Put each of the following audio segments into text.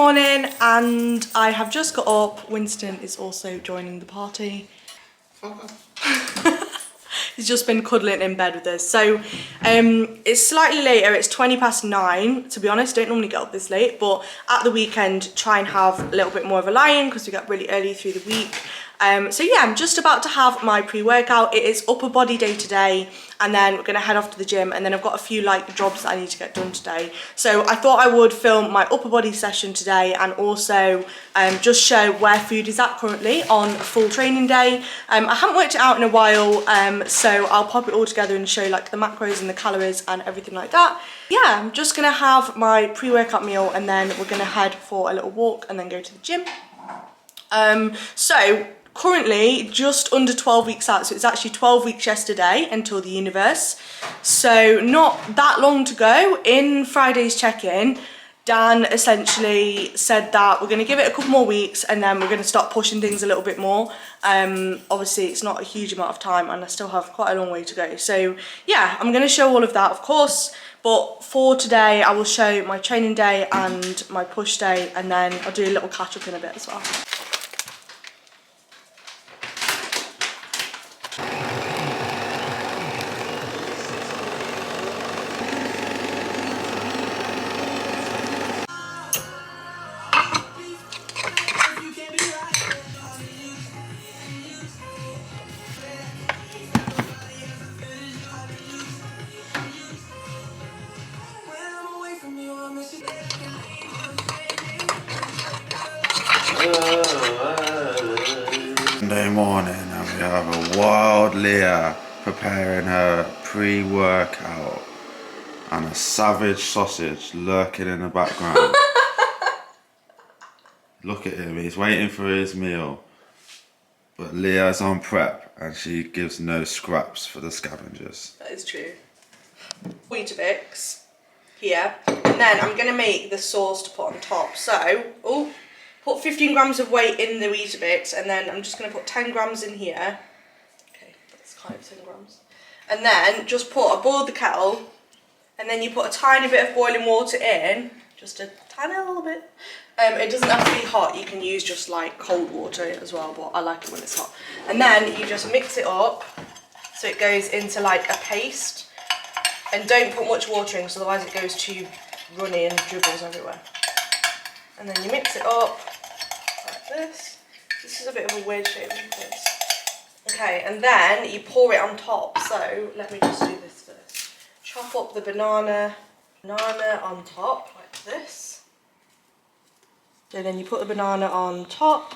morning and I have just got up. Winston is also joining the party. He's just been cuddling in bed with us. So it's slightly later, it's 9:20. To be honest, I don't normally get up this late, but at the weekend try and have a little bit more of a lie-in because we get really early through the week. So yeah, I'm just about to have my pre-workout. It is upper body day today, and then we're gonna head off to the gym, and then I've got a few like jobs that I need to get done today. So I thought I would film my upper body session today and also just show where food is at currently on a full training day. I haven't worked it out in a while, so I'll pop it all together and show you like the macros and the calories and everything like that. Yeah, I'm just gonna have my pre-workout meal and then we're gonna head for a little walk and then go to the gym. So currently just under 12 weeks out, so it's actually 12 weeks yesterday until the universe, so not that long to go. In Friday's check-in, Dan essentially said that we're going to give it a couple more weeks and then we're going to start pushing things a little bit more. Obviously it's not a huge amount of time and I still have quite a long way to go, so yeah, I'm going to show all of that of course, but for today I will show my training day and my push day, and then I'll do a little catch up in a bit as well. Sunday morning and we have a wild Leah preparing her pre-workout and a savage sausage lurking in the background. Look at him, he's waiting for his meal, but Leah's on prep and she gives no scraps for the scavengers. That is true. Weetabix here, and then I'm going to make the sauce to put on top. So, put 15 grams of weight in the Weetabix, and then I'm just going to put 10 grams in here. Okay, that's kind of 10 grams. And then just I boiled the kettle, and then you put a tiny bit of boiling water in, just a tiny little bit. It doesn't have to be hot, you can use just like cold water as well, but I like it when it's hot. And then you just mix it up so it goes into like a paste. And don't put much water in because otherwise it goes too runny and dribbles everywhere. And then you mix it up like this. This is a bit of a weird shape like this. Okay, and then you pour it on top. So let me just do this first. Chop up the banana on top like this. So then you put the banana on top.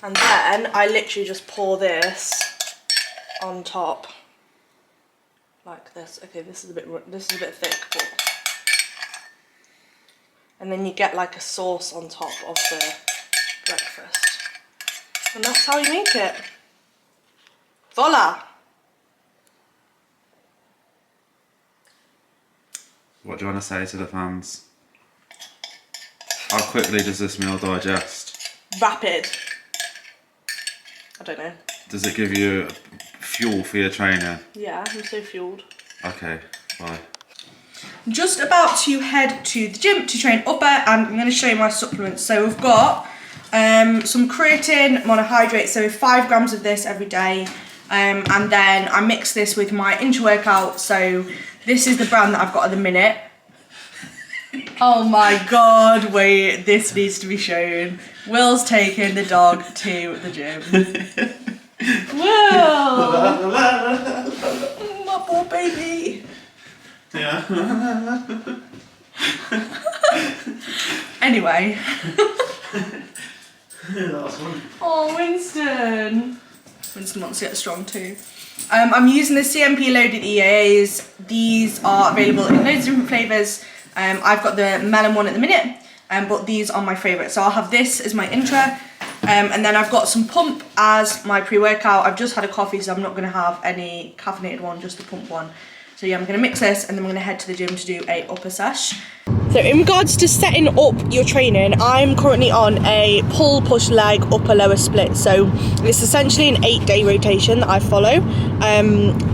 And then I literally just pour this on top. Like this. Okay, this is a bit thick, but and then you get like a sauce on top of the breakfast, and that's how you make it. Voila! What do you want to say to the fans? How quickly does this meal digest? Rapid. I don't know. Does it give you fuel for your training? Yeah, I'm so fueled. Okay, bye. I'm just about to head to the gym to train upper, and I'm going to show you my supplements. So we've got some creatine monohydrate, so 5 grams of this every day, and then I mix this with my intra-workout. So this is the brand that I've got at the minute. Oh my god, wait, this needs to be shown. Will's taking the dog to the gym. Will! My poor baby. Yeah. Anyway. That's one. Oh, Winston. Winston wants to get strong too. I'm using the CMP loaded EAAs. These are available in loads of different flavours. I've got the melon one at the minute, but these are my favourite. So I'll have this as my intra. And then I've got some pump as my pre-workout. I've just had a coffee, so I'm not going to have any caffeinated one, just the pump one. So yeah, I'm going to mix this and then I'm going to head to the gym to do a upper sesh. So in regards to setting up your training, I'm currently on a pull, push, leg, upper, lower split. So it's essentially an 8-day rotation that I follow.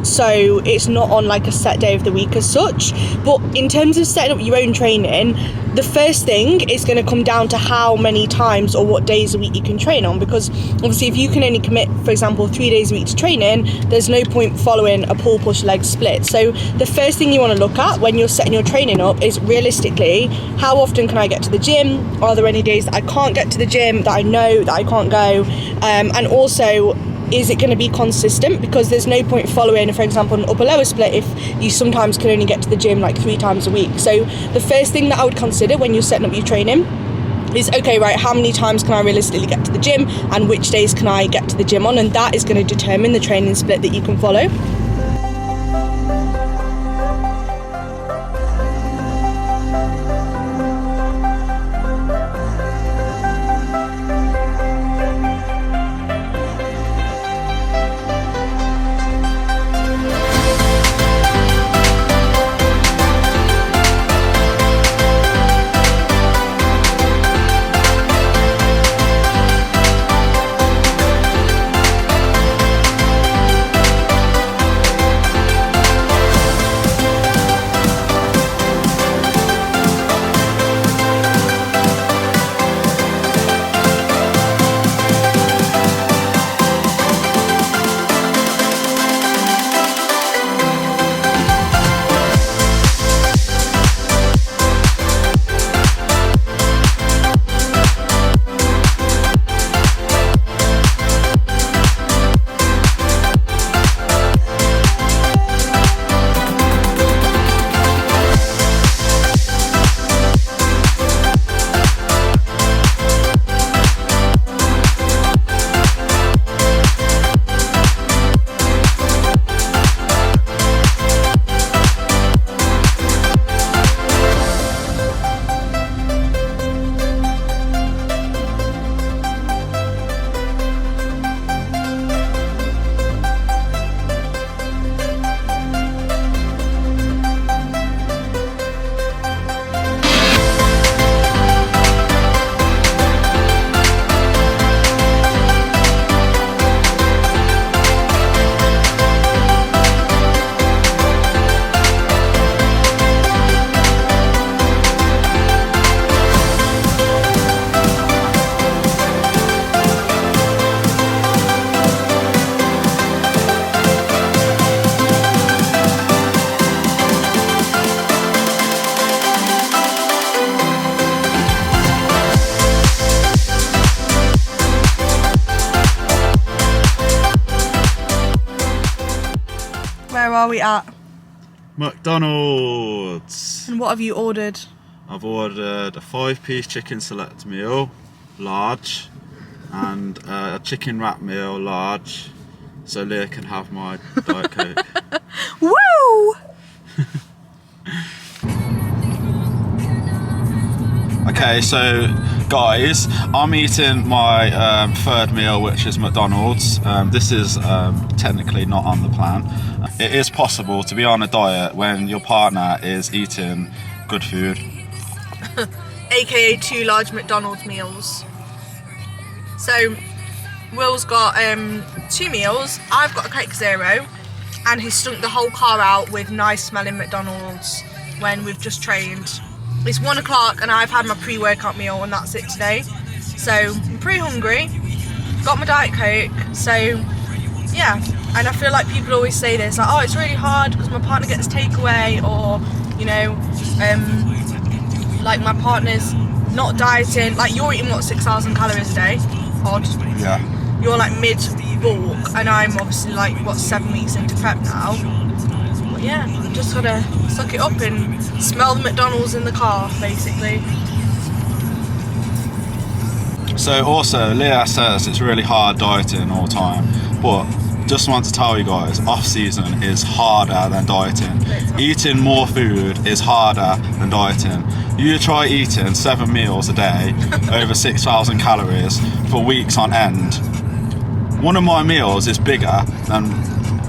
So it's not on like a set day of the week as such. But in terms of setting up your own training, the first thing is going to come down to how many times or what days a week you can train on. Because obviously if you can only commit, for example, 3 days a week to training, there's no point following a pull, push, leg split. So the first thing you want to look at when you're setting your training up is realistically, how often can I get to the gym? Are there any days that I can't get to the gym, that I know that I can't go? And also, is it going to be consistent? Because there's no point following, for example, an upper lower split if you sometimes can only get to the gym like 3 times a week. So the first thing that I would consider when you're setting up your training is, okay, right, how many times can I realistically get to the gym and which days can I get to the gym on? And that is going to determine the training split that you can follow. Where are we at? McDonald's. And what have you ordered? I've ordered a 5-piece chicken select meal, large, and a chicken wrap meal, large, so Leah can have my Diet Coke. Woo! Okay, so guys, I'm eating my third meal, which is McDonald's. This is technically not on the plan. It is possible to be on a diet when your partner is eating good food. AKA 2 large McDonald's meals. So Will's got 2 meals, I've got a Coke Zero, and he's stunk the whole car out with nice smelling McDonald's when we've just trained. It's 1 o'clock and I've had my pre-workout meal and that's it today. So I'm pretty hungry, got my Diet Coke, so yeah. And I feel like people always say this, like, oh, it's really hard because my partner gets takeaway, or, you know, like my partner's not dieting, like you're eating what, 6,000 calories a day? Odd. Yeah. You're like mid-bulk and I'm obviously like, what, 7 weeks into prep now. But yeah, just gotta suck it up and smell the McDonald's in the car, basically. So also, Leah says it's really hard dieting all the time, but just want to tell you guys, off season is harder than dieting. Eating more food is harder than dieting. You try eating 7 meals a day, over 6,000 calories for weeks on end. One of my meals is bigger than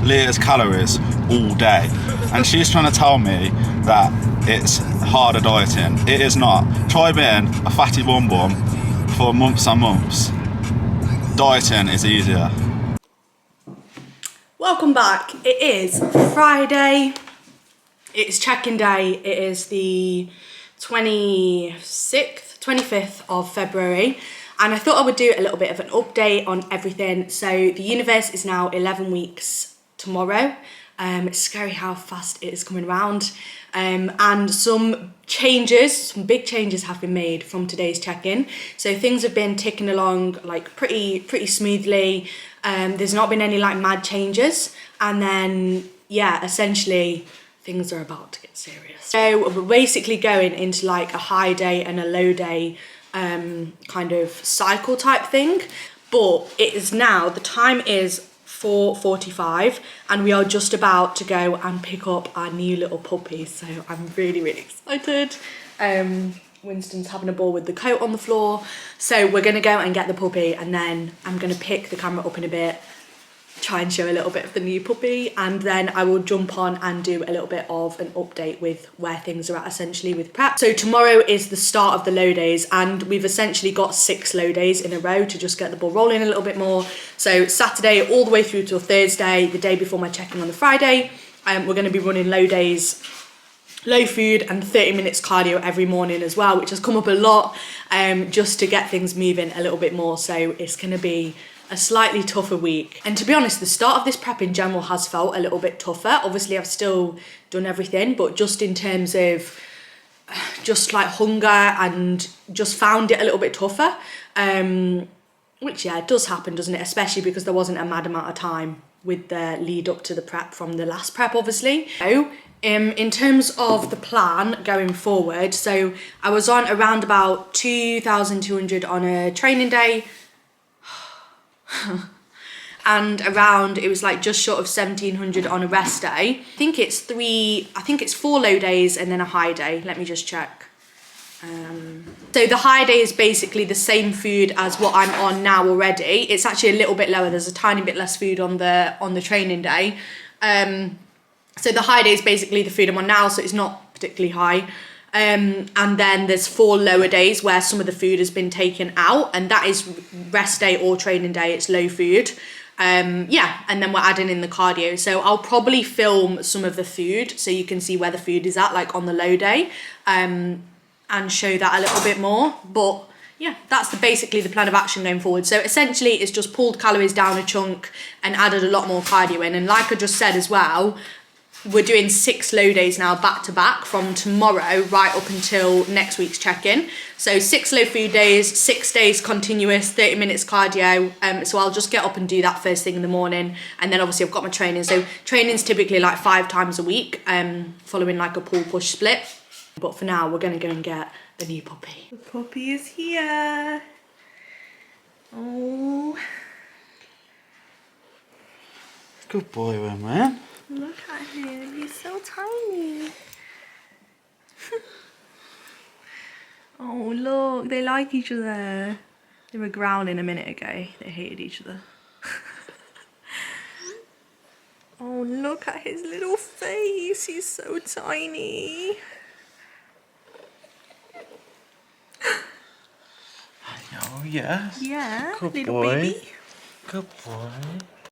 Leah's calories all day. And she's trying to tell me that it's harder dieting. It is not. Try being a fatty bum bum for months and months. Dieting is easier. Welcome back. It is Friday. It's check-in day. It is the 25th of February. And I thought I would do a little bit of an update on everything. So the universe is now 11 weeks tomorrow. It's scary how fast it is coming around. And some big changes have been made from today's check-in. So things have been ticking along like pretty smoothly. There's not been any like mad changes. And then, yeah, essentially things are about to get serious. So we're basically going into like a high day and a low day kind of cycle type thing. But it is now, the time is 4:45 and we are just about to go and pick up our new little puppy. So I'm really excited. Winston's having a ball with the coat on the floor. So we're gonna go and get the puppy and then I'm gonna pick the camera up in a bit, try and show a little bit of the new puppy, and then I will jump on and do a little bit of an update with where things are at essentially with prep. So tomorrow is the start of the low days and we've essentially got 6 low days in a row to just get the ball rolling a little bit more. So Saturday all the way through till Thursday, the day before my check-in on the Friday, we're going to be running low days, low food and 30 minutes cardio every morning as well, which has come up a lot just to get things moving a little bit more. So it's going to be a slightly tougher week. And to be honest, the start of this prep in general has felt a little bit tougher. Obviously I've still done everything, but just in terms of just like hunger and just found it a little bit tougher. Which yeah, it does happen, doesn't it? Especially because there wasn't a mad amount of time with the lead up to the prep from the last prep, obviously. So in terms of the plan going forward, so I was on around about 2,200 on a training day, and around, it was like just short of 1,700 on a rest day. I think it's 4 low days and then a high day. Let me just check. So the high day is basically the same food as what I'm on now already. It's actually a little bit lower. There's a tiny bit less food on the training day. So the high day is basically the food I'm on now, so it's not particularly high. And then there's 4 lower days where some of the food has been taken out, and that is rest day or training day, it's low food. Yeah, and then we're adding in the cardio. So I'll probably film some of the food so you can see where the food is at, like on the low day, and show that a little bit more. But yeah, that's basically the plan of action going forward. So essentially it's just pulled calories down a chunk and added a lot more cardio in. And like I just said as well, we're doing 6 low days now back to back from tomorrow right up until next week's check-in. So 6 low food days, 6 days continuous, 30 minutes cardio. So I'll just get up and do that first thing in the morning. And then obviously I've got my training. So training's typically like 5 times a week, following like a pull-push split. But for now, we're gonna go and get the new puppy. The puppy is here. Oh. Good boy, man. Look at him, he's so tiny. Oh look, they like each other. They were growling a minute ago, they hated each other. Oh, look at his little face, he's so tiny. Oh yeah. Yeah, Good little boy. baby. Good boy.